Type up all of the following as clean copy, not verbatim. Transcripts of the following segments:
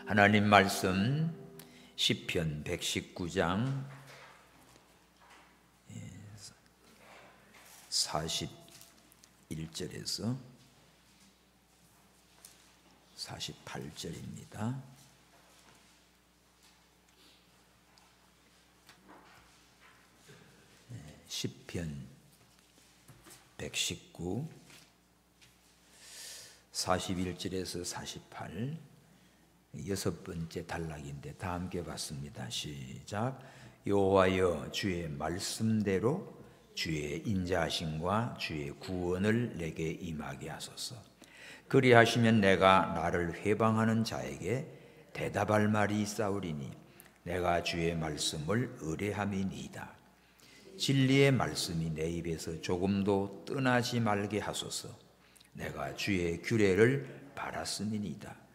하나님 말씀 시편 119장 41절에서 48절입니다. 시편 119 41절에서 48 여섯 번째 단락인데 다 함께 봤습니다. 시작. 여호와여, 주의 말씀대로 주의 인자하심과 주의 구원을 내게 임하게 하소서. 그리하시면 내가 나를 회방하는 자에게 대답할 말이 있사오리니 내가 주의 말씀을 의뢰함이니이다. 진리의 말씀이 내 입에서 조금도 떠나지 말게 하소서. 내가 주의 규례를 바랐음이니이다.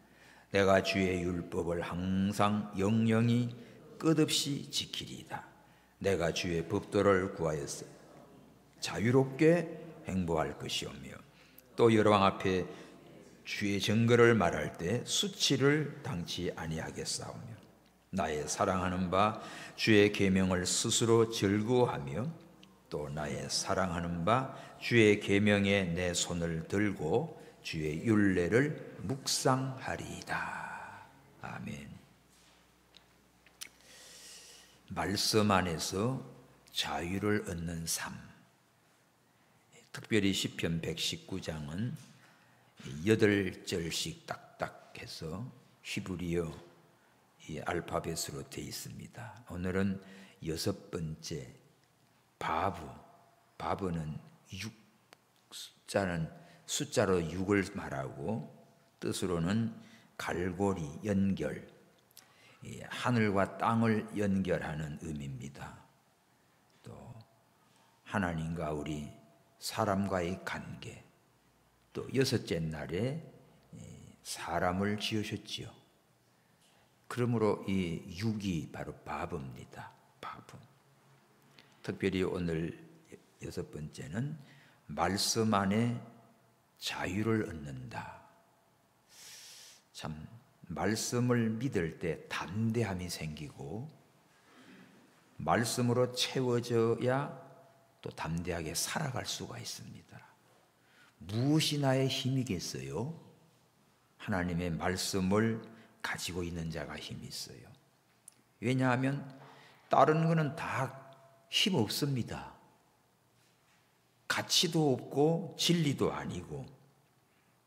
내가 주의 율법을 항상 영영히 끝없이 지키리이다. 내가 주의 법도를 구하였으니 자유롭게 행보할 것이오며 또 여러왕 앞에 주의 증거를 말할 때 수치를 당치 아니하겠사오며 나의 사랑하는 바 주의 계명을 스스로 즐거워하며 또 나의 사랑하는 바 주의 계명에 내 손을 들고 주의 율례를 묵상하리이다. 아멘. 말씀 안에서 자유를 얻는 삶. 특별히 시편 119장은 8절씩 딱딱 해서 히브리어 이 알파벳으로 되어 있습니다. 오늘은 여섯 번째 바브는 6 숫자로 6을 말하고 뜻으로는 갈고리, 연결, 하늘과 땅을 연결하는 의미입니다. 또 하나님과 우리 사람과의 관계, 또 여섯째 날에 사람을 지으셨지요. 그러므로 이 6이 바로 바브입니다. 바브. 특별히 오늘 여섯 번째는 말씀 안에 자유를 얻는다. 참 말씀을 믿을 때 담대함이 생기고 말씀으로 채워져야 또 담대하게 살아갈 수가 있습니다. 무엇이 나의 힘이겠어요? 하나님의 말씀을 가지고 있는 자가 힘이 있어요. 왜냐하면 다른 거는 다 힘 없습니다. 가치도 없고 진리도 아니고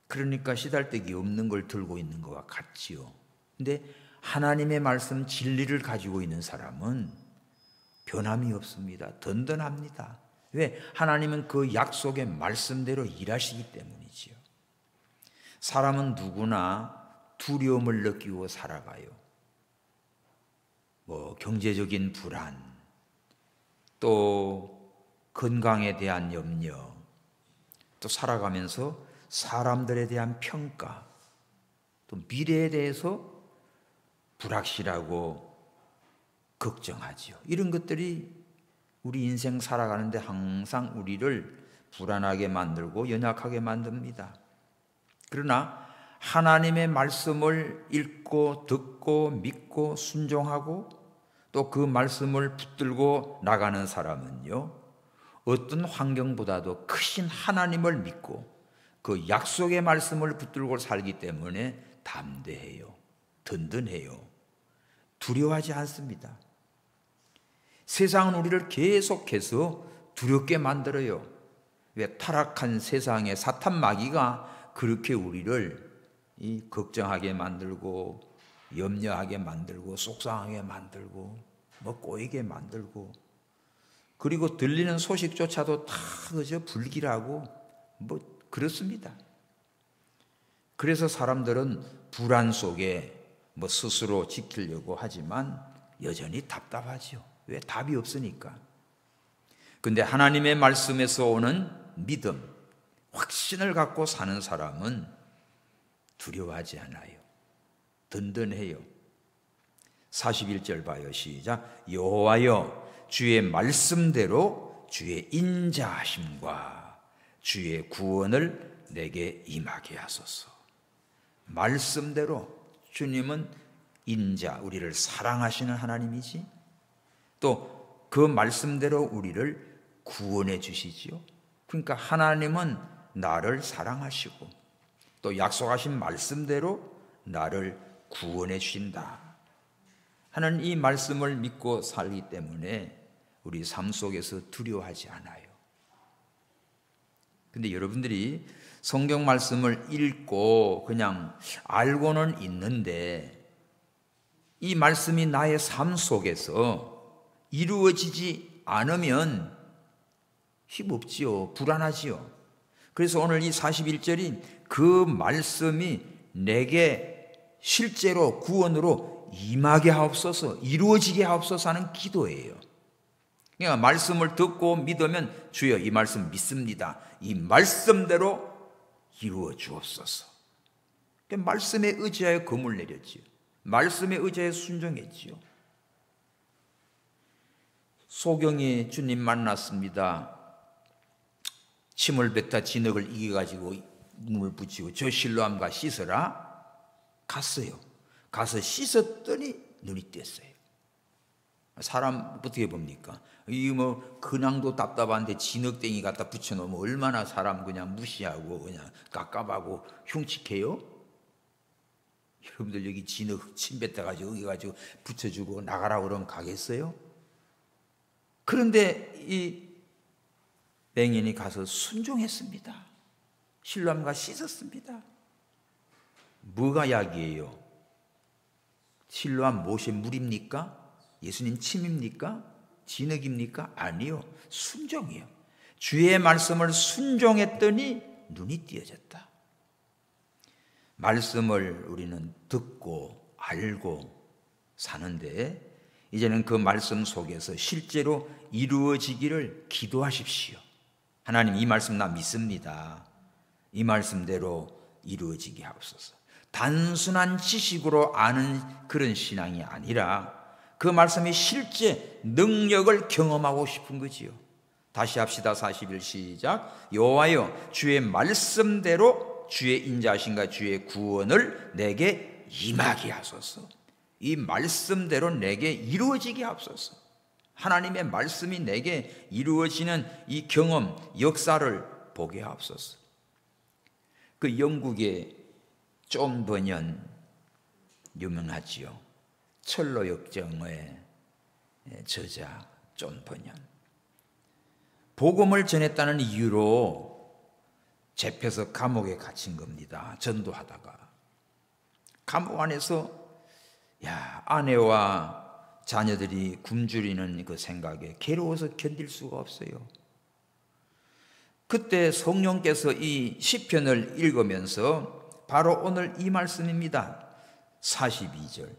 그러니까 시달대기 없는 걸 들고 있는 것과 같지요. 근데 하나님의 말씀 진리를 가지고 있는 사람은 변함이 없습니다. 든든합니다. 왜? 하나님은 그 약속의 말씀대로 일하시기 때문이지요. 사람은 누구나 두려움을 느끼고 살아가요. 경제적인 불안, 또 건강에 대한 염려, 또 살아가면서 사람들에 대한 평가, 또 미래에 대해서 불확실하고 걱정하지요. 이런 것들이 우리 인생 살아가는데 항상 우리를 불안하게 만들고 연약하게 만듭니다. 그러나 하나님의 말씀을 읽고 듣고 믿고 순종하고 또 그 말씀을 붙들고 나가는 사람은요, 어떤 환경보다도 크신 하나님을 믿고 그 약속의 말씀을 붙들고 살기 때문에 담대해요. 든든해요. 두려워하지 않습니다. 세상은 우리를 계속해서 두렵게 만들어요. 왜? 타락한 세상의 사탄 마귀가 그렇게 우리를 걱정하게 만들고 염려하게 만들고 속상하게 만들고 꼬이게 만들고 그리고 들리는 소식조차도 다 그저 불길하고 그렇습니다. 그래서 사람들은 불안 속에 스스로 지키려고 하지만 여전히 답답하지요. 왜? 답이 없으니까. 근데 하나님의 말씀에서 오는 믿음, 확신을 갖고 사는 사람은 두려워하지 않아요. 든든해요. 41절 봐요. 시작. 여호와여, 주의 말씀대로 주의 인자하심과 주의 구원을 내게 임하게 하소서. 말씀대로 주님은 인자, 우리를 사랑하시는 하나님이지, 또 그 말씀대로 우리를 구원해 주시지요. 그러니까 하나님은 나를 사랑하시고 또 약속하신 말씀대로 나를 구원해 주신다 하는 이 말씀을 믿고 살기 때문에 우리 삶 속에서 두려워하지 않아요. 근데 여러분들이 성경 말씀을 읽고 그냥 알고는 있는데 이 말씀이 나의 삶 속에서 이루어지지 않으면 힘없지요. 불안하지요. 그래서 오늘 이 41절인 그 말씀이 내게 실제로 구원으로 임하게 하옵소서, 이루어지게 하옵소서 하는 기도예요. 그러니까 말씀을 듣고 믿으면 주여 이 말씀 믿습니다, 이 말씀대로 이루어 주옵소서. 그러니까 말씀에 의지하여 금을 내렸지요. 말씀에 의지하여 순종했지요. 소경이 주님 만났습니다. 침을 뱉다 진흙을 이겨가지고 눈을 붙이고 저 실로암과 씻어라 갔어요. 가서 씻었더니 눈이 띄었어요. 사람 어떻게 봅니까? 이 뭐 그냥도 답답한데 진흙땡이 갖다 붙여놓으면 얼마나 사람 그냥 무시하고 그냥 깝깝하고 흉측해요? 여러분들 여기 진흙 침 뱉어가지고 여기 가지고 붙여주고 나가라고 그러면 가겠어요? 그런데 이 맹인이 가서 순종했습니다. 실로암과 씻었습니다. 뭐가 약이에요? 실로암 못의 물입니까? 예수님 침입니까? 진흙입니까? 아니요, 순종이요. 주의 말씀을 순종했더니 눈이 띄어졌다. 말씀을 우리는 듣고 알고 사는데 이제는 그 말씀 속에서 실제로 이루어지기를 기도하십시오. 하나님, 이 말씀 나 믿습니다. 이 말씀대로 이루어지게 하옵소서. 단순한 지식으로 아는 그런 신앙이 아니라 그 말씀이 실제 능력을 경험하고 싶은 거지요. 다시 합시다. 41 시작. 여호와여, 주의 말씀대로 주의 인자하심과 주의 구원을 내게 임하게 하소서. 이 말씀대로 내게 이루어지게 하옵소서. 하나님의 말씀이 내게 이루어지는 이 경험, 역사를 보게 하옵소서. 그 영국의 존 버년 유명하지요. 철로 역정의 저자 존 버년. 복음을 전했다는 이유로 잡혀서 감옥에 갇힌 겁니다. 전도하다가 감옥 안에서 아내와 자녀들이 굶주리는 그 생각에 괴로워서 견딜 수가 없어요. 그때 성령께서 이 시편을 읽으면서 바로 오늘 이 말씀입니다. 42절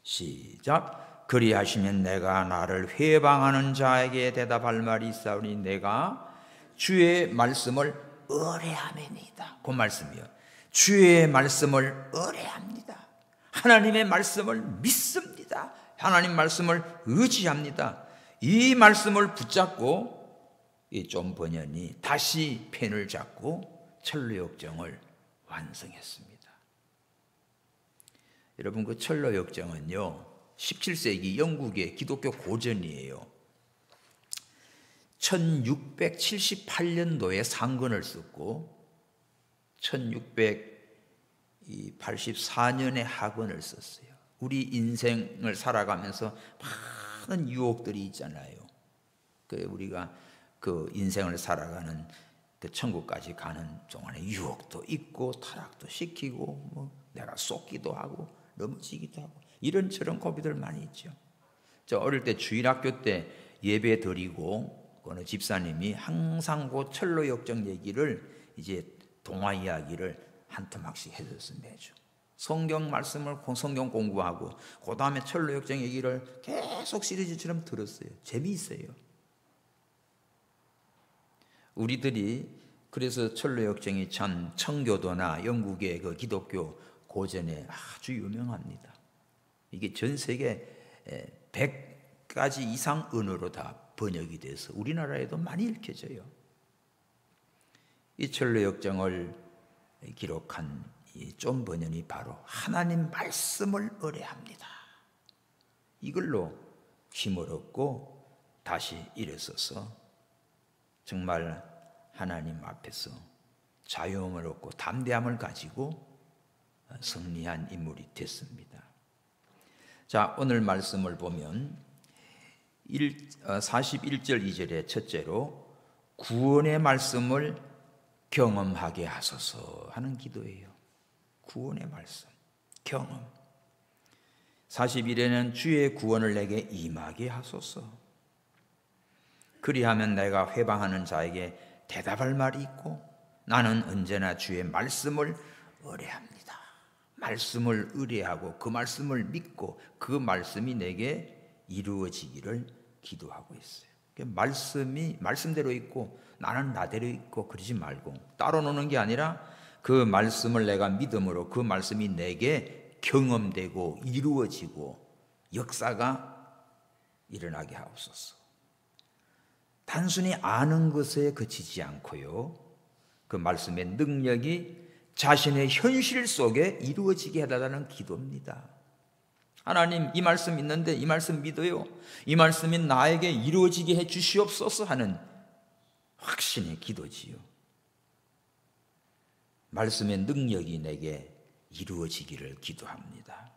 시작. 그리하시면 내가 나를 회방하는 자에게 대답할 말이 있사오니 내가 주의 말씀을 의뢰하매니이다. 그 말씀이요. 주의 말씀을 의뢰합니다. 하나님의 말씀을 믿습니다. 하나님 말씀을 의지합니다. 이 말씀을 붙잡고 이 존 버년이 다시 펜을 잡고 철로역정을 완성했습니다. 여러분, 그 철로역정은요 17세기 영국의 기독교 고전이에요. 1678년도에 상건을 썼고 1684년에 하건을 썼어요. 우리 인생을 살아가면서 많은 유혹들이 있잖아요. 우리가 그 인생을 살아가는 그 천국까지 가는 동안에 유혹도 있고 타락도 시키고 뭐 내가 쏟기도 하고 넘어지기도 하고 이런저런 고비들 많이 있죠. 저 어릴 때 주일학교 때 예배 드리고 어느 집사님이 항상 그 철로역정 얘기를 이제 동화 이야기를 한 토막씩 해줬어요. 매주 성경 말씀을 성경 공부하고 그 다음에 철로역정 얘기를 계속 시리즈처럼 들었어요. 재미있어요. 우리들이 그래서 철로역정이 참 청교도나 영국의 그 기독교 고전에 아주 유명합니다. 이게 전 세계 100가지 이상 언어로 다 번역이 돼서 우리나라에도 많이 읽혀져요. 이 철로역정을 기록한 이 좀 번연이 바로 하나님 말씀을 의뢰합니다. 이걸로 힘을 얻고 다시 일어서서 정말 하나님 앞에서 자유함을 얻고 담대함을 가지고 승리한 인물이 됐습니다. 자, 오늘 말씀을 보면 41절 2절에 첫째로 구원의 말씀을 경험하게 하소서 하는 기도예요. 구원의 말씀, 경험. 41에는 주의 구원을 내게 임하게 하소서. 그리하면 내가 회방하는 자에게 대답할 말이 있고 나는 언제나 주의 말씀을 의뢰합니다. 말씀을 의뢰하고 그 말씀을 믿고 그 말씀이 내게 이루어지기를 기도하고 있어요. 말씀이 말씀대로 있고 나는 나대로 있고 그러지 말고 따로 노는 게 아니라 그 말씀을 내가 믿음으로 그 말씀이 내게 경험되고 이루어지고 역사가 일어나게 하옵소서. 단순히 아는 것에 그치지 않고요, 그 말씀의 능력이 자신의 현실 속에 이루어지게 해달라는 기도입니다. 하나님, 이 말씀 있는데 이 말씀 믿어요. 이 말씀이 나에게 이루어지게 해 주시옵소서 하는 확신의 기도지요. 말씀의 능력이 내게 이루어지기를 기도합니다.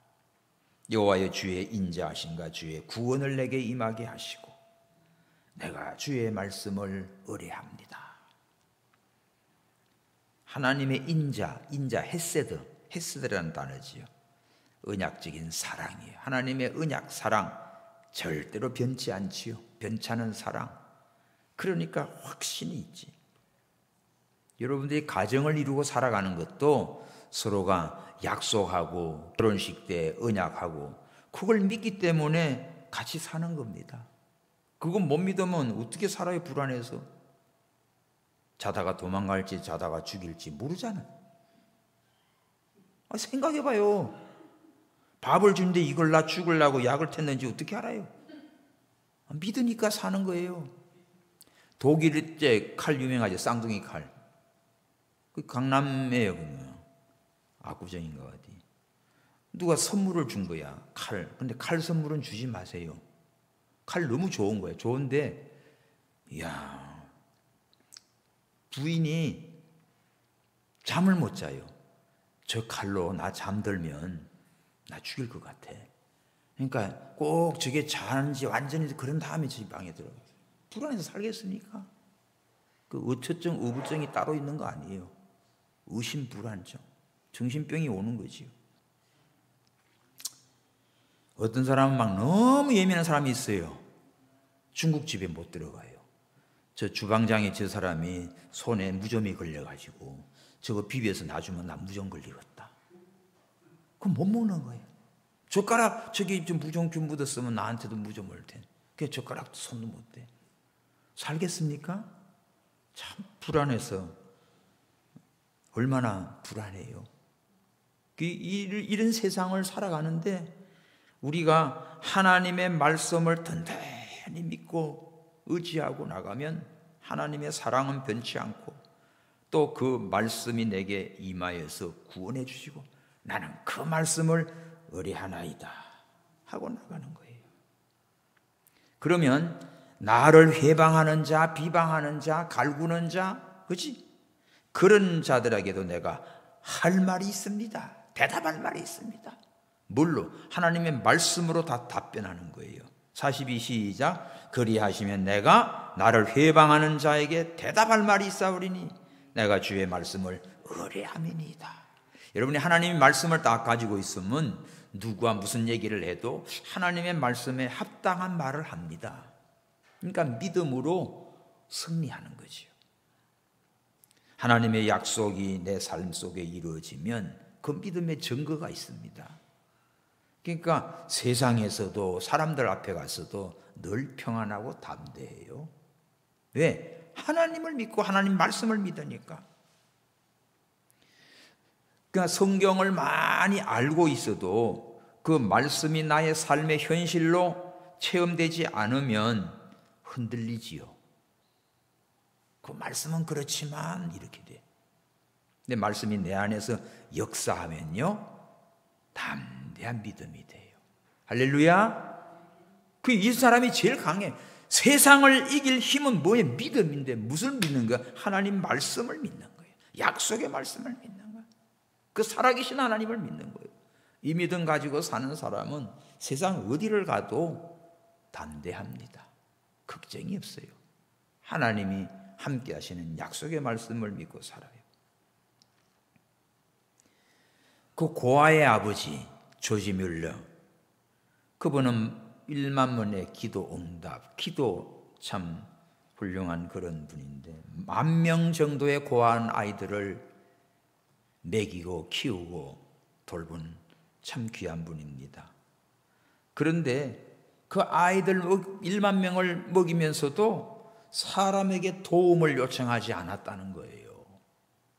여호와여, 주의 인자하심과 주의 구원을 내게 임하게 하시고 내가 주의 말씀을 의뢰합니다. 하나님의 인자 헤세드라는 단어지요. 언약적인 사랑이에요. 하나님의 언약 사랑 절대로 변치 않지요. 변찮은 사랑. 그러니까 확신이 있지. 여러분들이 가정을 이루고 살아가는 것도 서로가 약속하고 결혼식 때 언약하고 그걸 믿기 때문에 같이 사는 겁니다. 그건 못 믿으면 어떻게 살아요? 불안해서. 자다가 도망갈지 자다가 죽일지 모르잖아. 생각해봐요. 밥을 주는데 이걸 나 죽으려고 약을 텄는지 어떻게 알아요? 믿으니까 사는 거예요. 독일제 칼 유명하죠. 쌍둥이 칼. 그 강남에요. 압구정인가 어디. 누가 선물을 준 거야. 칼. 근데 칼 선물은 주지 마세요. 칼 너무 좋은 거예요. 좋은데 이야, 부인이 잠을 못 자요. 저 칼로 나 잠들면 나 죽일 것 같아. 그러니까 꼭 저게 자는지 완전히 그런 다음에 제 방에 들어가요. 불안해서 살겠습니까? 그 어처증, 우부증이 따로 있는 거 아니에요. 의심, 불안증, 정신병이 오는 거지요. 어떤 사람은 막 너무 예민한 사람이 있어요. 중국집에 못 들어가요. 저 주방장에 저 사람이 손에 무좀이 걸려가지고 저거 비벼서 놔주면 나 무좀 걸리겠다. 그럼 못 먹는 거예요. 젓가락 저기 좀 무좀 좀 묻었으면 나한테도 무좀 올 텐데 그 젓가락도 손도 못 대. 살겠습니까? 참 불안해서 얼마나 불안해요. 이런 세상을 살아가는데 우리가 하나님의 말씀을 든든히 믿고 의지하고 나가면 하나님의 사랑은 변치 않고 또 그 말씀이 내게 임하여서 구원해 주시고 나는 그 말씀을 의뢰하나이다 하고 나가는 거예요. 그러면 나를 회방하는 자, 비방하는 자, 갈구는 자, 그렇지? 그런 자들에게도 내가 할 말이 있습니다. 대답할 말이 있습니다. 뭘로? 하나님의 말씀으로 다 답변하는 거예요. 42 시작. 그리하시면 내가 나를 회방하는 자에게 대답할 말이 있사오리니 내가 주의 말씀을 의뢰함이니이다. 여러분이 하나님의 말씀을 딱 가지고 있으면 누구와 무슨 얘기를 해도 하나님의 말씀에 합당한 말을 합니다. 그러니까 믿음으로 승리하는 거지요. 하나님의 약속이 내 삶 속에 이루어지면 그 믿음의 증거가 있습니다. 그러니까 세상에서도 사람들 앞에 가서도 늘 평안하고 담대해요. 왜? 하나님을 믿고 하나님 말씀을 믿으니까. 그러니까 성경을 많이 알고 있어도 그 말씀이 나의 삶의 현실로 체험되지 않으면 흔들리지요. 그 말씀은 그렇지만 이렇게 돼. 근데 말씀이 내 안에서 역사하면요, 담대한 믿음이 돼요. 할렐루야. 이 사람이 제일 강해. 세상을 이길 힘은 뭐예요? 믿음인데 무슨 믿는 거야? 하나님 말씀을 믿는 거예요. 약속의 말씀을 믿는 거예요. 그 살아계신 하나님을 믿는 거예요. 이 믿음 가지고 사는 사람은 세상 어디를 가도 담대합니다. 걱정이 없어요. 하나님이 함께 하시는 약속의 말씀을 믿고 살아요. 그 고아의 아버지 조지 뮬러, 그분은 1만 번의 기도 응답, 기도 참 훌륭한 그런 분인데 10,000명 정도의 고아한 아이들을 먹이고 키우고 돌본 참 귀한 분입니다. 그런데 그 아이들 1만 명을 먹이면서도 사람에게 도움을 요청하지 않았다는 거예요.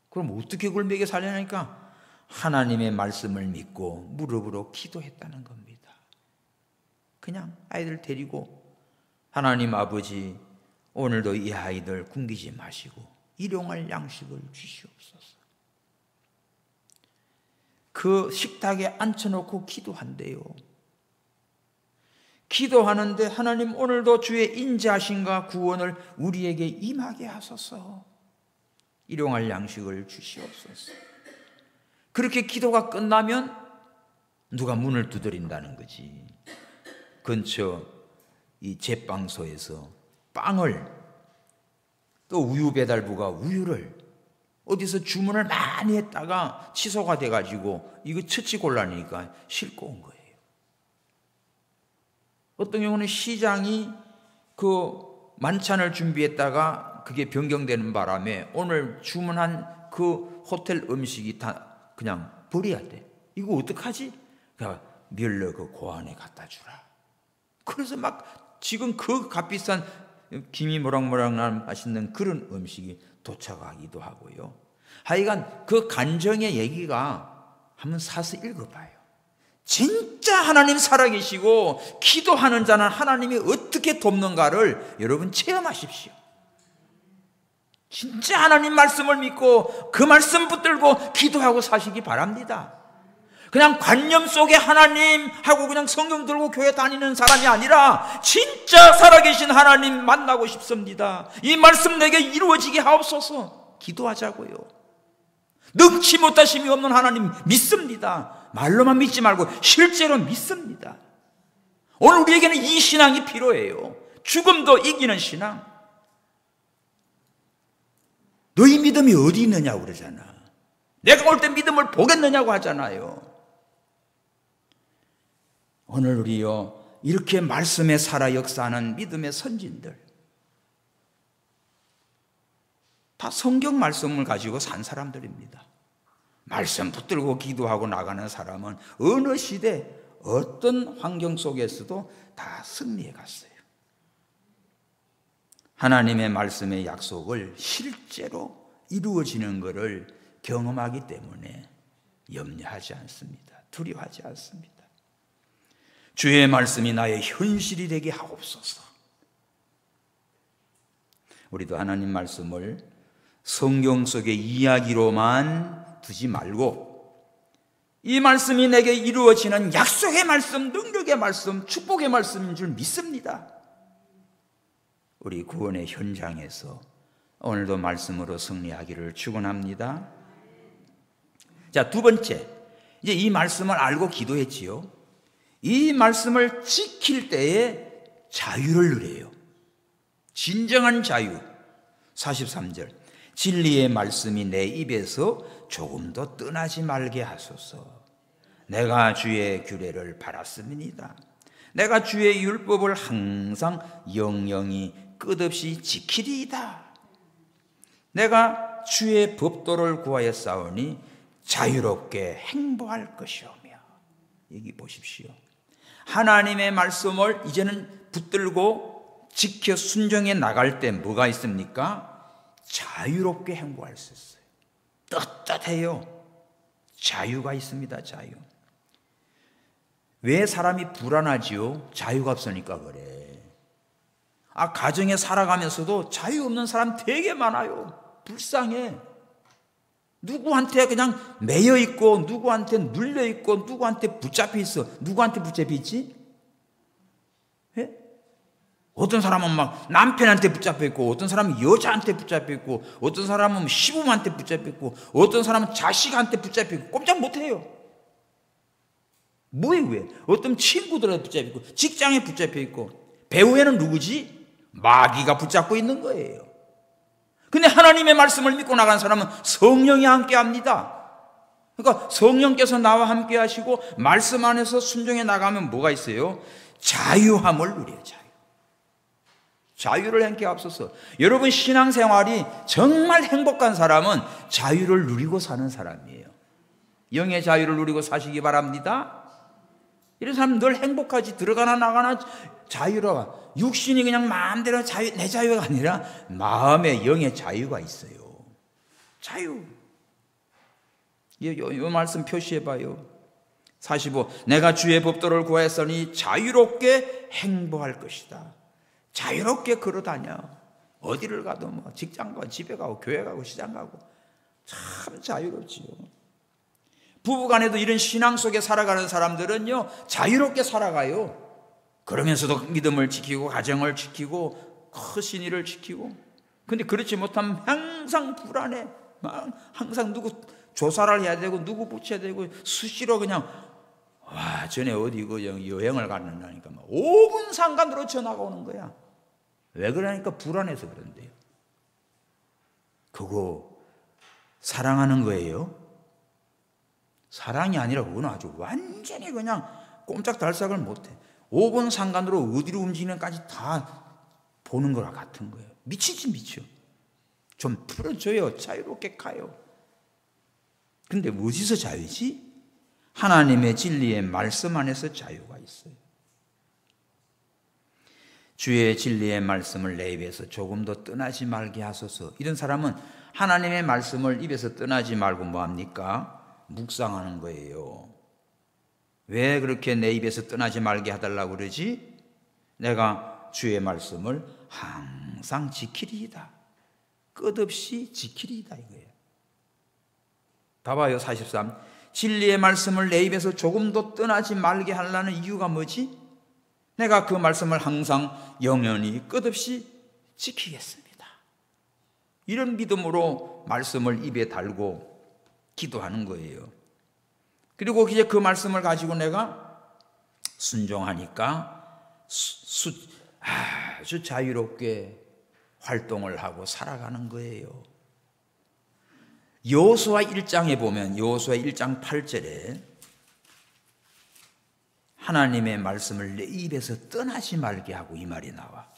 그럼 어떻게 그걸 먹여 살려니까 하나님의 말씀을 믿고 무릎으로 기도했다는 겁니다. 그냥 아이들 데리고 하나님 아버지, 오늘도 이 아이들 굶기지 마시고 일용할 양식을 주시옵소서. 그 식탁에 앉혀놓고 기도한대요. 기도하는데 하나님 오늘도 주의 인자하심과 구원을 우리에게 임하게 하소서. 일용할 양식을 주시옵소서. 그렇게 기도가 끝나면 누가 문을 두드린다는 거지. 근처 이 제빵소에서 빵을, 또 우유 배달부가 우유를 어디서 주문을 많이 했다가 취소가 돼가지고 이거 처치 곤란이니까 싣고 온 거예요. 어떤 경우는 시장이 그 만찬을 준비했다가 그게 변경되는 바람에 오늘 주문한 그 호텔 음식이 다 그냥 버려야 돼. 이거 어떡하지? 그러니까 멸러 그 고안에 갖다 주라. 그래서 막 지금 그 값비싼 김이 모락모락 맛있는 그런 음식이 도착하기도 하고요. 하여간 그 간정의 얘기가 한번 사서 읽어봐요. 진짜 하나님 살아계시고 기도하는 자는 하나님이 어떻게 돕는가를 여러분 체험하십시오. 진짜 하나님 말씀을 믿고 그 말씀 붙들고 기도하고 사시기 바랍니다. 그냥 관념 속에 하나님하고 그냥 성경 들고 교회 다니는 사람이 아니라 진짜 살아계신 하나님 만나고 싶습니다. 이 말씀 내게 이루어지게 하옵소서. 기도하자고요. 능치 못하심이 없는 하나님 믿습니다. 말로만 믿지 말고 실제로 믿습니다. 오늘 우리에게는 이 신앙이 필요해요. 죽음도 이기는 신앙. 너희 믿음이 어디 있느냐고 그러잖아. 내가 올 때 믿음을 보겠느냐고 하잖아요. 오늘 우리요, 이렇게 말씀에 살아 역사하는 믿음의 선진들, 다 성경 말씀을 가지고 산 사람들입니다. 말씀 붙들고 기도하고 나가는 사람은 어느 시대 어떤 환경 속에서도 다 승리해 갔어요. 하나님의 말씀의 약속을 실제로 이루어지는 것을 경험하기 때문에 염려하지 않습니다. 두려워하지 않습니다. 주의 말씀이 나의 현실이 되게 하옵소서. 우리도 하나님 말씀을 성경 속의 이야기로만 두지 말고 이 말씀이 내게 이루어지는 약속의 말씀, 능력의 말씀, 축복의 말씀인 줄 믿습니다. 우리 구원의 현장에서 오늘도 말씀으로 승리하기를 축원합니다. 자, 두 번째, 이제 이 말씀을 알고 기도했지요. 이 말씀을 지킬 때에 자유를 누려요. 진정한 자유. 43절, 진리의 말씀이 내 입에서 조금도 떠나지 말게 하소서. 내가 주의 규례를 바랐습니다. 내가 주의 율법을 항상 영영이 끝없이 지키리이다. 내가 주의 법도를 구하여 싸우니 자유롭게 행보할 것이오며. 여기 보십시오. 하나님의 말씀을 이제는 붙들고 지켜 순종해 나갈 때 뭐가 있습니까? 자유롭게 행보할 수 있어요. 떳떳해요. 자유가 있습니다. 자유. 왜 사람이 불안하지요? 자유가 없으니까 그래. 가정에 살아가면서도 자유 없는 사람 되게 많아요. 불쌍해. 누구한테 그냥 매여 있고, 누구한테 눌려 있고, 누구한테 붙잡혀 있어. 누구한테 붙잡혀 있지? 예? 어떤 사람은 막 남편한테 붙잡혀 있고, 어떤 사람은 여자한테 붙잡혀 있고, 어떤 사람은 시부모한테 붙잡혀 있고, 어떤 사람은 자식한테 붙잡혀 있고, 꼼짝 못해요. 뭐예요, 왜? 어떤 친구들한테 붙잡혀 있고, 직장에 붙잡혀 있고, 배후에는 누구지? 마귀가 붙잡고 있는 거예요. 근데 하나님의 말씀을 믿고 나간 사람은 성령이 함께 합니다. 그러니까 성령께서 나와 함께 하시고 말씀 안에서 순종해 나가면 뭐가 있어요? 자유함을 누려요. 자유를 함께 앞서서. 여러분 신앙생활이 정말 행복한 사람은 자유를 누리고 사는 사람이에요. 영의 자유를 누리고 사시기 바랍니다. 이런 사람은 늘 행복하지. 들어가나 나가나 자유로워. 육신이 그냥 마음대로 내 자유가 아니라 마음에 영의 자유가 있어요. 자유. 이 말씀 표시해봐요. 45. 내가 주의 법도를 구하였으니 자유롭게 행복할 것이다. 자유롭게 걸어다녀. 어디를 가도 뭐 직장 가고 집에 가고 교회 가고 시장 가고 참 자유롭지요. 부부간에도 이런 신앙 속에 살아가는 사람들은요 자유롭게 살아가요. 그러면서도 믿음을 지키고 가정을 지키고 크신 일을 지키고. 근데 그렇지 못하면 항상 불안해. 항상 누구 조사를 해야 되고 누구 붙여야 되고 수시로 그냥 전에 어디 여행을 갔는다니까 5분 상관으로 전화가 오는 거야. 왜 그러니까 불안해서 그런데요. 그거 사랑하는 거예요? 사랑이 아니라 그건 아주 완전히 그냥 꼼짝달싹을 못해. 5분 상관으로 어디로 움직이는까지 다 보는 거랑 같은 거예요. 미치지 미쳐. 좀 풀어줘요. 자유롭게 가요. 근데 어디서 자유지? 하나님의 진리의 말씀 안에서 자유가 있어요. 주의 진리의 말씀을 내 입에서 조금도 떠나지 말게 하소서. 이런 사람은 하나님의 말씀을 입에서 떠나지 말고 뭐합니까? 묵상하는 거예요. 왜 그렇게 내 입에서 떠나지 말게 해달라고 그러지? 내가 주의 말씀을 항상 지키리이다. 끝없이 지키리이다 이거예요. 봐봐요. 43. 진리의 말씀을 내 입에서 조금도 떠나지 말게 하려는 이유가 뭐지? 내가 그 말씀을 항상 영원히 끝없이 지키겠습니다. 이런 믿음으로 말씀을 입에 달고 기도하는 거예요. 그리고 이제 그 말씀을 가지고 내가 순종하니까 아주 자유롭게 활동을 하고 살아가는 거예요. 여호수아 1장에 보면 여호수아 1장 8절에 하나님의 말씀을 내 입에서 떠나지 말게 하고 이 말이 나와.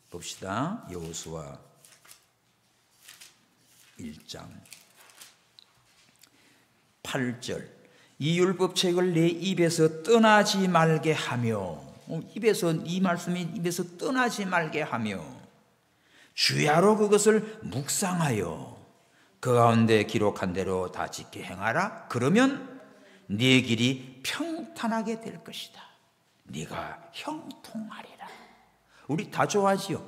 봅시다. 여호수아 1장 8절. 이 율법책을 내 입에서 떠나지 말게 하며, 입에서 이 말씀이 입에서 떠나지 말게 하며 주야로 그것을 묵상하여 그 가운데 기록한 대로 다 지켜 행하라. 그러면 네 길이 평탄하게 될 것이다. 네가 형통하리라. 우리 다 좋아하지요.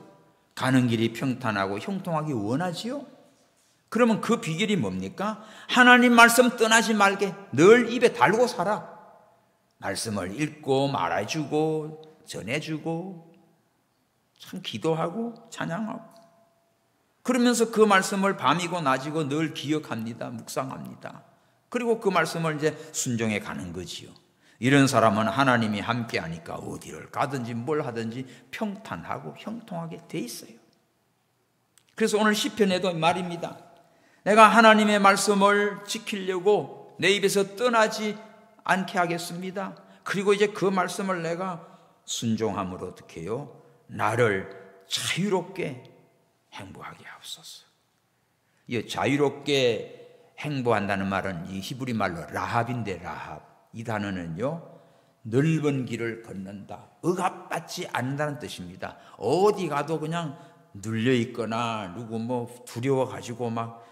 가는 길이 평탄하고 형통하기 원하지요. 그러면 그 비결이 뭡니까? 하나님 말씀 떠나지 말게 늘 입에 달고 살아. 말씀을 읽고 말해주고 전해주고 참 기도하고 찬양하고 그러면서 그 말씀을 밤이고 낮이고 늘 기억합니다. 묵상합니다. 그리고 그 말씀을 이제 순종해 가는 거지요. 이런 사람은 하나님이 함께 하니까 어디를 가든지 뭘 하든지 평탄하고 형통하게 돼 있어요. 그래서 오늘 시편에도 말입니다. 내가 하나님의 말씀을 지키려고 내 입에서 떠나지 않게 하겠습니다. 그리고 이제 그 말씀을 내가 순종함으로 어떻게 해요? 나를 자유롭게 행복하게 하옵소서. 이 자유롭게 행복한다는 말은 이 히브리 말로 라합인데 라합. 이 단어는요. 넓은 길을 걷는다. 억압받지 않는다는 뜻입니다. 어디 가도 그냥 눌려 있거나 누구 뭐 두려워 가지고 막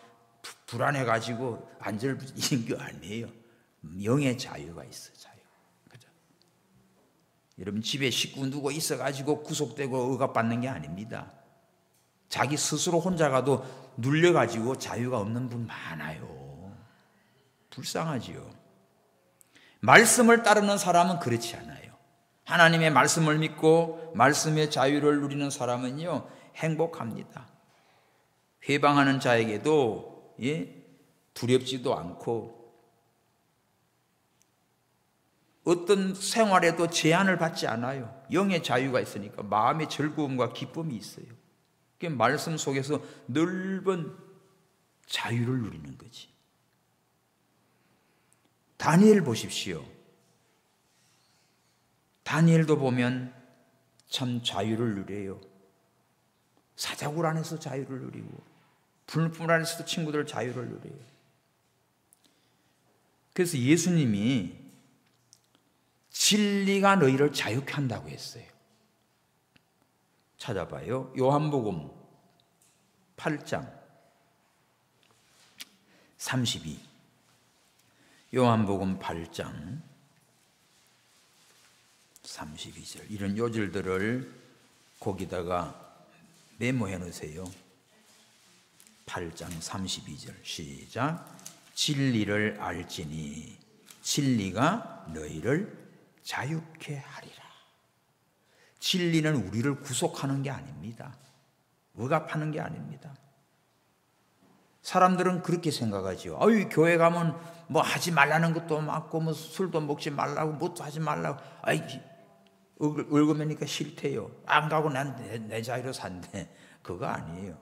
불안해 가지고 안절부절인 게 아니에요. 영의 자유가 있어. 자유. 그죠? 여러분 집에 식구 누구 있어 가지고 구속되고 억압받는 게 아닙니다. 자기 스스로 혼자 가도 눌려 가지고 자유가 없는 분 많아요. 불쌍하지요. 말씀을 따르는 사람은 그렇지 않아요. 하나님의 말씀을 믿고 말씀의 자유를 누리는 사람은요, 행복합니다. 회방하는 자에게도 두렵지도 않고 어떤 생활에도 제한을 받지 않아요. 영의 자유가 있으니까 마음의 즐거움과 기쁨이 있어요. 말씀 속에서 넓은 자유를 누리는 거지. 다니엘 보십시오. 다니엘도 보면 참 자유를 누려요. 사자굴 안에서 자유를 누리고 불품 안에서도 친구들 자유를 누려요. 그래서 예수님이 진리가 너희를 자유케 한다고 했어요. 찾아봐요. 요한복음 8장 32. 요한복음 8장 32절. 이런 요절들을 거기다가 메모해 놓으세요. 8장 32절 시작. 진리를 알지니 진리가 너희를 자유케 하리라. 진리는 우리를 구속하는 게 아닙니다. 억압하는 게 아닙니다. 사람들은 그렇게 생각하죠. 아유, 교회 가면 뭐 하지 말라는 것도 많고 뭐 술도 먹지 말라고 뭣도 하지 말라고. 아이, 얽으니까 싫대요. 안 가고 난 내 자유로 산대. 그거 아니에요.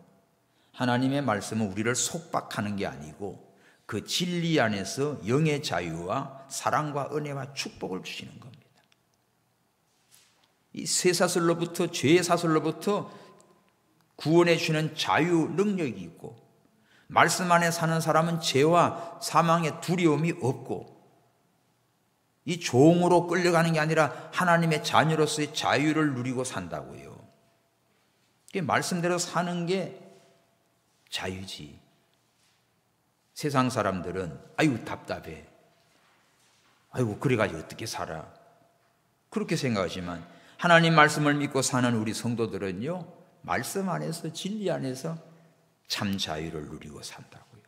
하나님의 말씀은 우리를 속박하는 게 아니고 그 진리 안에서 영의 자유와 사랑과 은혜와 축복을 주시는 겁니다. 이 쇠사슬로부터, 죄의 사슬로부터 구원해 주는 자유 능력이 있고, 말씀 안에 사는 사람은 죄와 사망의 두려움이 없고, 이 종으로 끌려가는 게 아니라 하나님의 자녀로서의 자유를 누리고 산다고요. 말씀대로 사는 게 자유지. 세상 사람들은 아이고 답답해, 아이고 그래가지고 어떻게 살아, 그렇게 생각하지만 하나님 말씀을 믿고 사는 우리 성도들은요, 말씀 안에서 진리 안에서 참 자유를 누리고 산다고요.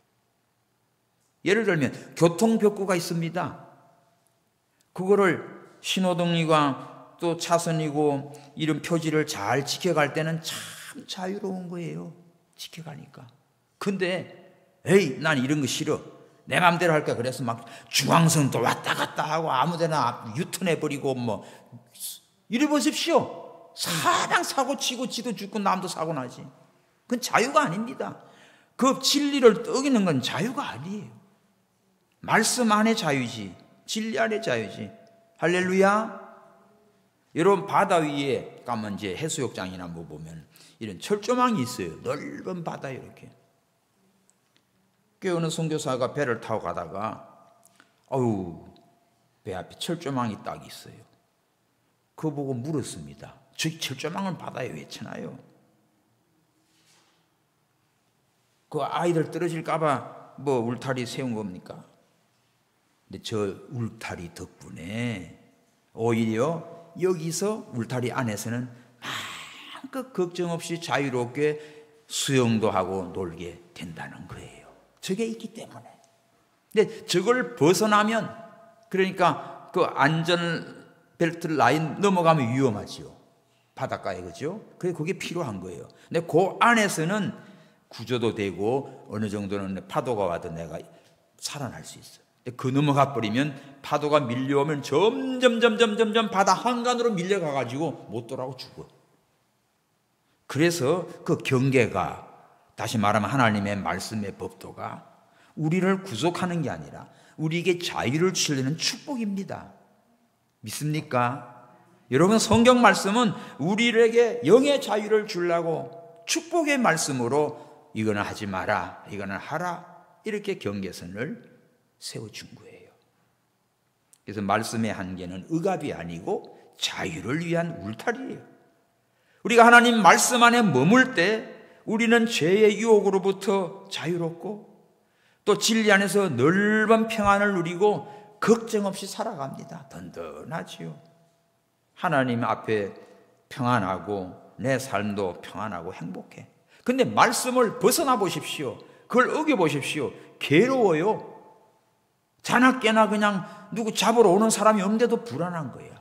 예를 들면 교통벽구가 있습니다. 그거를 신호등이고 또 차선이고 이런 표지를 잘 지켜갈 때는 참 자유로운 거예요. 지켜가니까. 근데 에이, 난 이런 거 싫어, 내 맘대로 할까 그래서 막 중앙선도 왔다 갔다 하고 아무데나 유턴해버리고 뭐 이래 보십시오. 사방 사고 치고 지도 죽고 남도 사고 나지. 그건 자유가 아닙니다. 그 진리를 어기는 건 자유가 아니에요. 말씀 안에 자유지, 진리 안에 자유지. 할렐루야. 여러분 바다 위에 가면 이제 해수욕장이나 뭐 보면 이런 철조망이 있어요. 넓은 바다에 이렇게. 꽤 어느 선교사가 배를 타고 가다가 아유, 배 앞에 철조망이 딱 있어요. 그거 보고 물었습니다. 저기 철조망을 바다에 왜 쳐놔요? 그 아이들 떨어질까봐 뭐 울타리 세운 겁니까? 근데 저 울타리 덕분에 오히려 여기서 울타리 안에서는 마음껏 걱정 없이 자유롭게 수영도 하고 놀게 된다는 거예요. 저게 있기 때문에. 근데 저걸 벗어나면, 그러니까 그 안전벨트 라인 넘어가면 위험하지요. 바닷가에, 그죠? 그래서 그게 필요한 거예요. 근데 그 안에서는 구조도 되고 어느 정도는 파도가 와도 내가 살아날 수 있어요. 근데 그 넘어가 버리면 파도가 밀려오면 점점 바다 한간으로 밀려가가지고 못 돌아오고 죽어. 그래서 그 경계가, 다시 말하면 하나님의 말씀의 법도가 우리를 구속하는 게 아니라 우리에게 자유를 주려는 축복입니다. 믿습니까? 여러분, 성경 말씀은 우리에게 영의 자유를 주려고 축복의 말씀으로 이거는 하지 마라, 이거는 하라, 이렇게 경계선을 세워준 거예요. 그래서 말씀의 한계는 억압이 아니고 자유를 위한 울타리예요. 우리가 하나님 말씀 안에 머물 때 우리는 죄의 유혹으로부터 자유롭고 또 진리 안에서 넓은 평안을 누리고 걱정 없이 살아갑니다. 든든하지요. 하나님 앞에 평안하고 내 삶도 평안하고 행복해. 근데 말씀을 벗어나 보십시오. 그걸 어겨 보십시오. 괴로워요. 자나깨나 그냥 누구 잡으러 오는 사람이 없는데도 불안한 거야.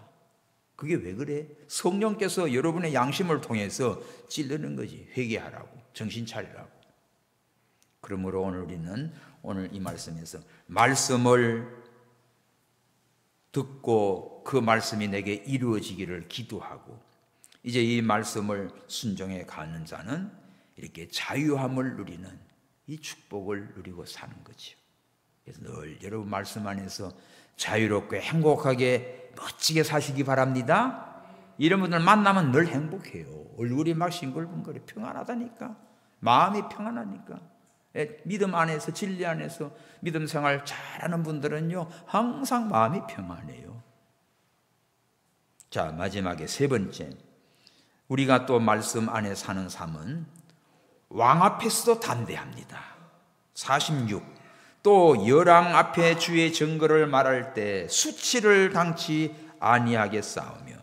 그게 왜 그래? 성령께서 여러분의 양심을 통해서 찔르는 거지. 회개하라고, 정신 차리라고. 그러므로 우리는 오늘 이 말씀에서 말씀을 듣고 그 말씀이 내게 이루어지기를 기도하고, 이제 이 말씀을 순종해 가는 자는 이렇게 자유함을 누리는 이 축복을 누리고 사는 거죠. 그래서 늘 여러분 말씀 안에서 자유롭게 행복하게 멋지게 사시기 바랍니다. 이런 분들 만나면 늘 행복해요. 얼굴이 막 싱글벙글해. 평안하다니까. 마음이 평안하니까. 믿음 안에서, 진리 안에서 믿음 생활 잘하는 분들은요 항상 마음이 평안해요. 자, 마지막에 세 번째, 우리가 또 말씀 안에 사는 삶은 왕 앞에서도 담대합니다. 46, 또 열왕 앞에 주의 증거를 말할 때 수치를 당치 아니하게 싸우며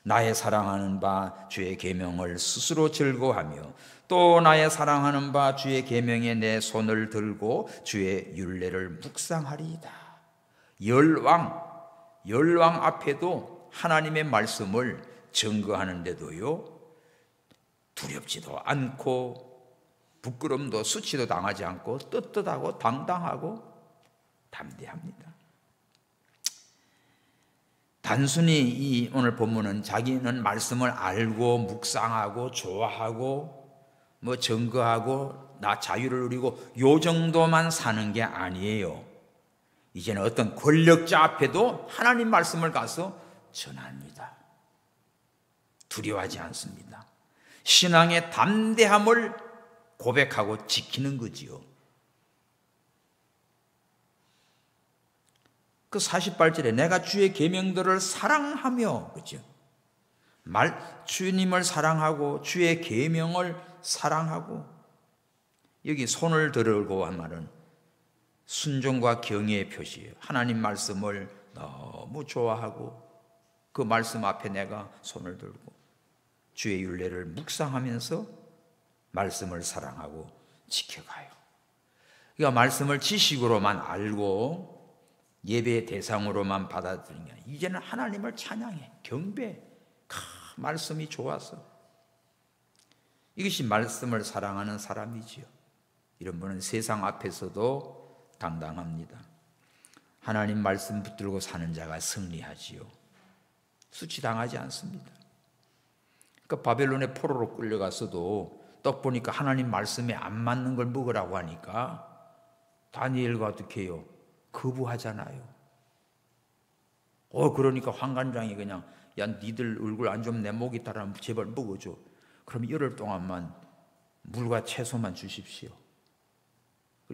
나의 사랑하는 바 주의 계명을 스스로 즐거워하며 또 나의 사랑하는 바 주의 계명에 내 손을 들고 주의 율례를 묵상하리이다. 열왕 앞에도 하나님의 말씀을 증거하는데도요 두렵지도 않고 부끄럼도 수치도 당하지 않고 떳떳하고 당당하고 담대합니다. 단순히 오늘 본문은 자기는 말씀을 알고 묵상하고 좋아하고 뭐 증거하고 나 자유를 누리고 요 정도만 사는 게 아니에요. 이제는 어떤 권력자 앞에도 하나님 말씀을 가서 전합니다. 두려워하지 않습니다. 신앙의 담대함을 고백하고 지키는 거지요. 그 48절에 내가 주의 계명들을 사랑하며, 그죠? 주님을 사랑하고 주의 계명을 사랑하고, 여기 손을 들고 한 말은 순종과 경외의 표시예요. 하나님 말씀을 너무 좋아하고 그 말씀 앞에 내가 손을 들고 주의 율례를 묵상하면서 말씀을 사랑하고 지켜가요. 그러니까 말씀을 지식으로만 알고 예배의 대상으로만 받아들이는 게 아니라 이제는 하나님을 찬양해, 경배해. 말씀이 좋아서. 이것이 말씀을 사랑하는 사람이지요. 이런 분은 세상 앞에서도 당당합니다. 하나님 말씀 붙들고 사는 자가 승리하지요. 수치당하지 않습니다. 그러니까 바벨론의 포로로 끌려갔어도 떡 보니까 하나님 말씀에 안 맞는 걸 먹으라고 하니까 다니엘과 어떻게 해요? 거부하잖아요. 그러니까 환관장이 그냥 야 니들 얼굴 안 좀 내 목이 따라 제발 먹어줘. 그럼 열흘 동안만 물과 채소만 주십시오.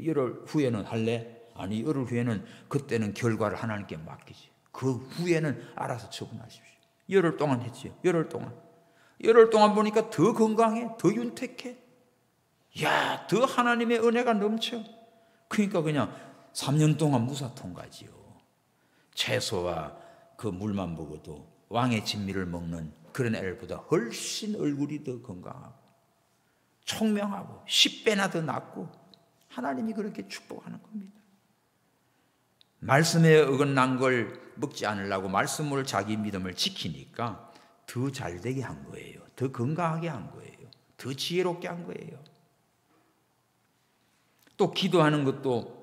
열흘 후에는 할래? 아니 열흘 후에는 그때는 결과를 하나님께 맡기지. 그 후에는 알아서 처분하십시오. 열흘 동안 했지요. 열흘 동안 보니까 더 건강해, 더 윤택해. 야, 더 하나님의 은혜가 넘쳐. 그러니까 그냥 3년 동안 무사 통과지요. 채소와 그 물만 먹어도 왕의 진미를 먹는 그런 애들보다 훨씬 얼굴이 더 건강하고 총명하고 10배나 더 낫고 하나님이 그렇게 축복하는 겁니다. 말씀에 어긋난 걸 먹지 않으려고 말씀으로 자기 믿음을 지키니까 더 잘되게 한 거예요. 더 건강하게 한 거예요. 더 지혜롭게 한 거예요. 또 기도하는 것도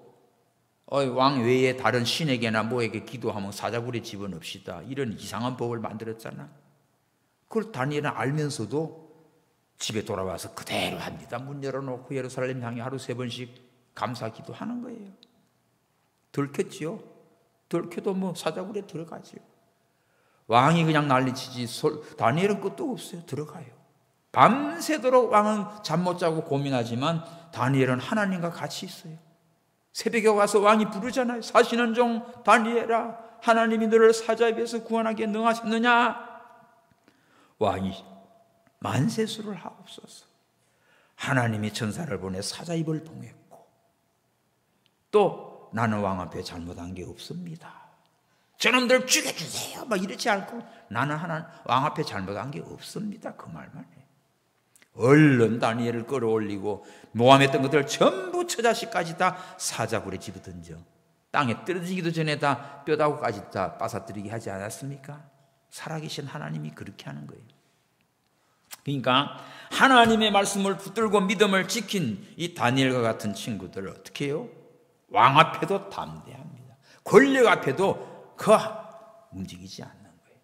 왕 외에 다른 신에게나 뭐에게 기도하면 사자굴에 집어넣읍시다. 이런 이상한 법을 만들었잖아. 그걸 다니엘은 알면서도 집에 돌아와서 그대로 합니다. 문 열어놓고 예루살렘 향해 하루 3번씩 감사 기도하는 거예요. 들켰지요. 들켜도 뭐 사자굴에 들어가지요. 왕이 그냥 난리치지 다니엘은 끝도 없어요. 들어가요. 밤새도록 왕은 잠 못 자고 고민하지만 다니엘은 하나님과 같이 있어요. 새벽에 와서 왕이 부르잖아요. 사시는 종 다니엘아, 하나님이 너를 사자 입에서 구원하기에 능하셨느냐? 왕이 만세수를 하옵소서. 하나님이 천사를 보내 사자 입을 통했고 또 나는 왕 앞에 잘못한 게 없습니다. 저놈들 죽여주세요 막 이러지 않고 나는 왕 앞에 잘못한 게 없습니다. 그 말만 해. 얼른 다니엘을 끌어올리고 모함했던 것들 전부 처자식까지 다 사자굴에 집어던져 땅에 떨어지기도 전에 다 뼈다구까지 다 빠사뜨리게 하지 않았습니까? 살아계신 하나님이 그렇게 하는 거예요. 그러니까 하나님의 말씀을 붙들고 믿음을 지킨 이 다니엘과 같은 친구들을 어떻게 해요? 왕 앞에도 담대합니다. 권력 앞에도 움직이지 않는 거예요.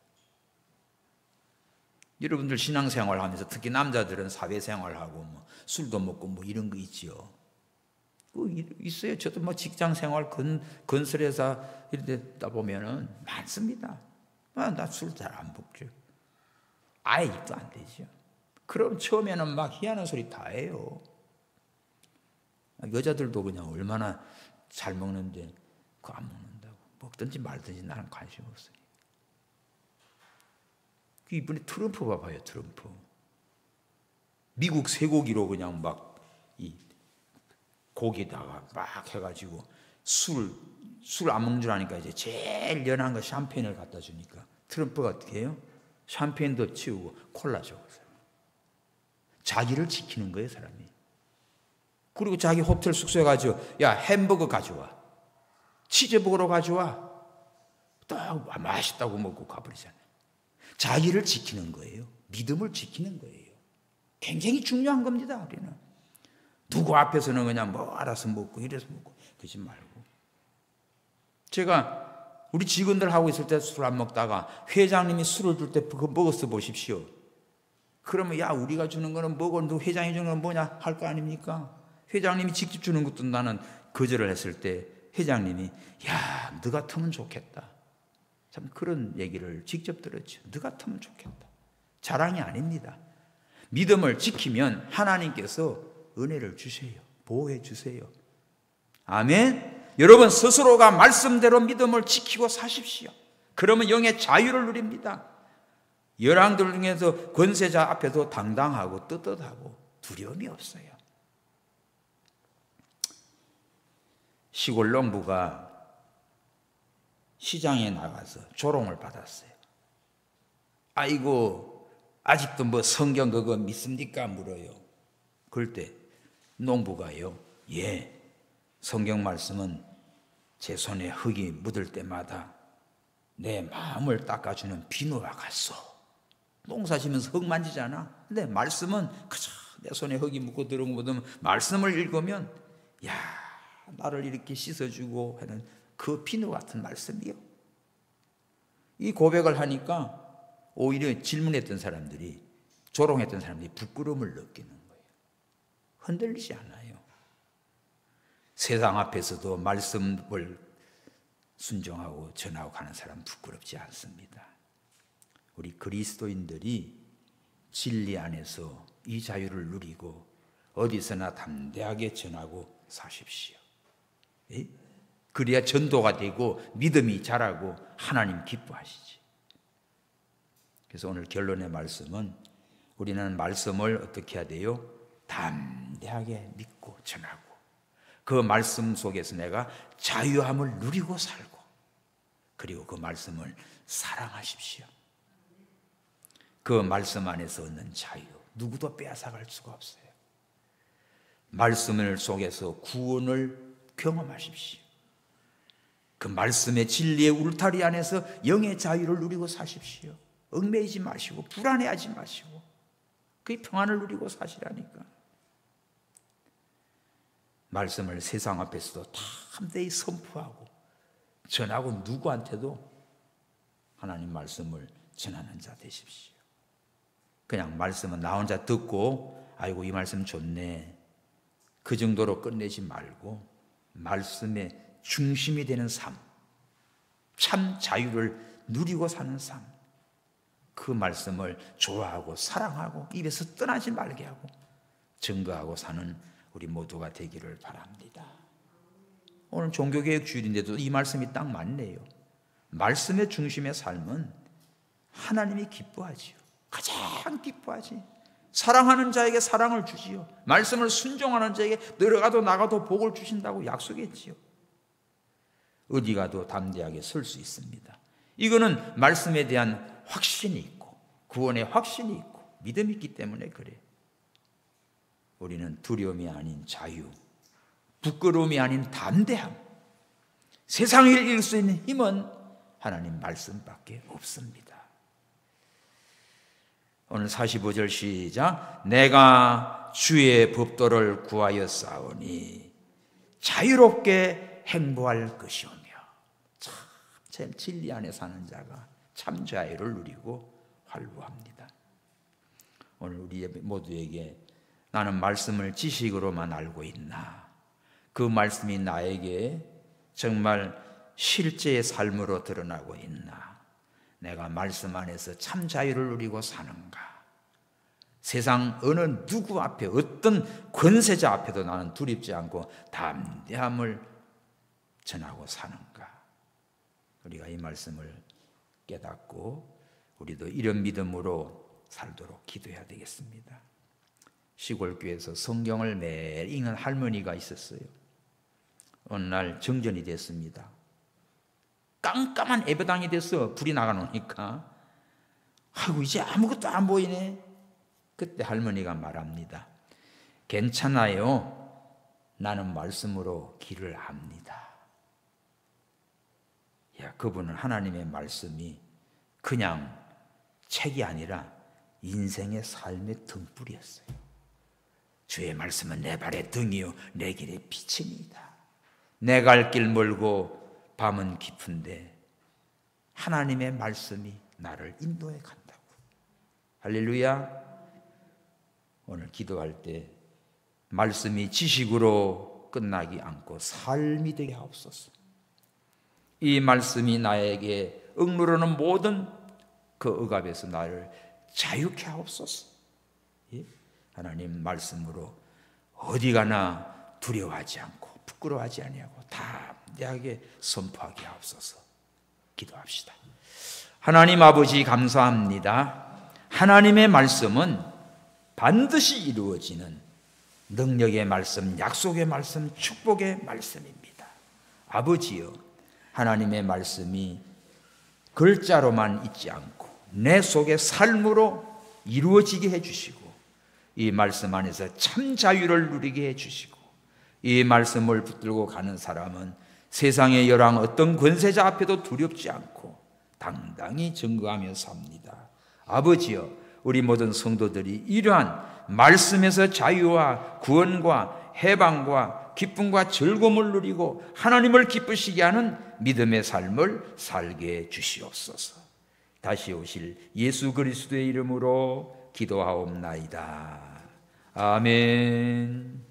여러분들 신앙생활 하면서 특히 남자들은 사회생활하고 뭐 술도 먹고 뭐 이런 거 있지요. 있어요. 저도 뭐 직장생활 건설회사 이런 데 다 보면은 많습니다. 나 술 잘 안 먹죠. 아예 입도 안 되죠. 그럼 처음에는 막 희한한 소리 다 해요. 여자들도 그냥 얼마나 잘 먹는데 그거 안 먹는다고. 먹든지 말든지 나는 관심 없으니. 이번에 트럼프 봐봐요. 트럼프. 미국 쇠고기로 그냥 막 이 고기다가 막 해가지고 술 안 먹는 줄 아니까 이제 제일 연한 거 샴페인을 갖다 주니까 트럼프가 어떻게 해요? 샴페인도 치우고 콜라 줘요. 자기를 지키는 거예요, 사람이. 그리고 자기 호텔 숙소에 가지고 야 햄버거 가져와, 치즈버거로 가져와, 딱 맛있다고 먹고 가버리잖아요. 자기를 지키는 거예요. 믿음을 지키는 거예요. 굉장히 중요한 겁니다. 우리는 누구 앞에서는 그냥 뭐 알아서 먹고 이래서 먹고 그러지 말고. 제가 우리 직원들 하고 있을 때 술 안 먹다가 회장님이 술을 줄 때 그거 먹었어 보십시오. 그러면 야 우리가 주는 거는 뭐고 너 회장이 주는 건 뭐냐 할 거 아닙니까? 회장님이 직접 주는 것도 나는 거절을 했을 때 회장님이 야 너 같으면 좋겠다. 참 그런 얘기를 직접 들었죠. 너 같으면 좋겠다. 자랑이 아닙니다. 믿음을 지키면 하나님께서 은혜를 주세요. 보호해 주세요. 아멘. 여러분 스스로가 말씀대로 믿음을 지키고 사십시오. 그러면 영의 자유를 누립니다. 열왕들 중에서 권세자 앞에도 당당하고 떳떳하고 두려움이 없어요. 시골 농부가 시장에 나가서 조롱을 받았어요. 아이고 아직도 뭐 성경 그거 믿습니까? 물어요. 그럴 때 농부가요. 예, 성경 말씀은 제 손에 흙이 묻을 때마다 내 마음을 닦아주는 비누와 같소. 농사 지면서 흙 만지잖아. 근데 말씀은 그저 내 손에 흙이 묻고 들어온 거든 말씀을 읽으면 야 나를 이렇게 씻어주고 하는 그 비누 같은 말씀이요. 이 고백을 하니까 오히려 질문했던 사람들이 조롱했던 사람들이 부끄러움을 느끼는 거예요. 흔들리지 않아요. 세상 앞에서도 말씀을 순종하고 전하고 가는 사람 부끄럽지 않습니다. 우리 그리스도인들이 진리 안에서 이 자유를 누리고 어디서나 담대하게 전하고 사십시오. 예? 그래야 전도가 되고 믿음이 자라고 하나님 기뻐하시지. 그래서 오늘 결론의 말씀은 우리는 말씀을 어떻게 해야 돼요? 담대하게 믿고 전하고 그 말씀 속에서 내가 자유함을 누리고 살고 그리고 그 말씀을 사랑하십시오. 그 말씀 안에서 얻는 자유 누구도 빼앗아갈 수가 없어요. 말씀 속에서 구원을 경험하십시오. 그 말씀의 진리의 울타리 안에서 영의 자유를 누리고 사십시오. 얽매이지 마시고 불안해하지 마시고 그 평안을 누리고 사시라니까. 말씀을 세상 앞에서도 담대히 선포하고 전하고 누구한테도 하나님 말씀을 전하는 자 되십시오. 그냥 말씀은 나 혼자 듣고 아이고 이 말씀 좋네 그 정도로 끝내지 말고 말씀의 중심이 되는 삶, 참 자유를 누리고 사는 삶, 그 말씀을 좋아하고 사랑하고 입에서 떠나지 말게 하고 증거하고 사는 우리 모두가 되기를 바랍니다. 오늘 종교개혁 주일인데도 이 말씀이 딱 맞네요. 말씀의 중심의 삶은 하나님이 기뻐하지요. 가장 기뻐하지. 사랑하는 자에게 사랑을 주지요. 말씀을 순종하는 자에게 들어가도 나가도 복을 주신다고 약속했지요. 어디 가도 담대하게 설 수 있습니다. 이거는 말씀에 대한 확신이 있고 구원의 확신이 있고 믿음이 있기 때문에 그래요. 우리는 두려움이 아닌 자유, 부끄러움이 아닌 담대함, 세상을 이길 수 있는 힘은 하나님 말씀밖에 없습니다. 오늘 45절 시작. 내가 주의 법도를 구하여 싸우니 자유롭게 행보할 것이오며. 참 진리 안에 사는 자가 참 자유를 누리고 활보합니다. 오늘 우리 모두에게 나는 말씀을 지식으로만 알고 있나? 그 말씀이 나에게 정말 실제의 삶으로 드러나고 있나? 내가 말씀 안에서 참 자유를 누리고 사는가? 세상 어느 누구 앞에 어떤 권세자 앞에도 나는 두렵지 않고 담대함을 전하고 사는가? 우리가 이 말씀을 깨닫고 우리도 이런 믿음으로 살도록 기도해야 되겠습니다. 시골교회에서 성경을 매일 읽는 할머니가 있었어요. 어느 날 정전이 됐습니다. 깜깜한 예배당이 돼서 불이 나가놓으니까 아이고 이제 아무것도 안 보이네. 그때 할머니가 말합니다. 괜찮아요. 나는 말씀으로 길을 압니다. 야, 그분은 하나님의 말씀이 그냥 책이 아니라 인생의 삶의 등불이었어요. 주의 말씀은 내 발의 등이요 내 길의 빛입니다. 내 갈 길 멀고 밤은 깊은데 하나님의 말씀이 나를 인도해 간다고. 할렐루야. 오늘 기도할 때 말씀이 지식으로 끝나지 않고 삶이 되게 하옵소서. 이 말씀이 나에게 억누르는 모든 그 억압에서 나를 자유케 하옵소서. 예? 하나님 말씀으로 어디 가나 두려워하지 않고 부끄러워하지 아니하고 담대하게 선포하게 하옵소서. 기도합시다. 하나님 아버지 감사합니다. 하나님의 말씀은 반드시 이루어지는 능력의 말씀, 약속의 말씀, 축복의 말씀입니다. 아버지여, 하나님의 말씀이 글자로만 있지 않고 내 속의 삶으로 이루어지게 해주시고 이 말씀 안에서 참 자유를 누리게 해주시고 이 말씀을 붙들고 가는 사람은 세상의 열왕 어떤 권세자 앞에도 두렵지 않고 당당히 증거하며 삽니다. 아버지여, 우리 모든 성도들이 이러한 말씀에서 자유와 구원과 해방과 기쁨과 즐거움을 누리고 하나님을 기쁘시게 하는 믿음의 삶을 살게 주시옵소서. 다시 오실 예수 그리스도의 이름으로 기도하옵나이다. 아멘.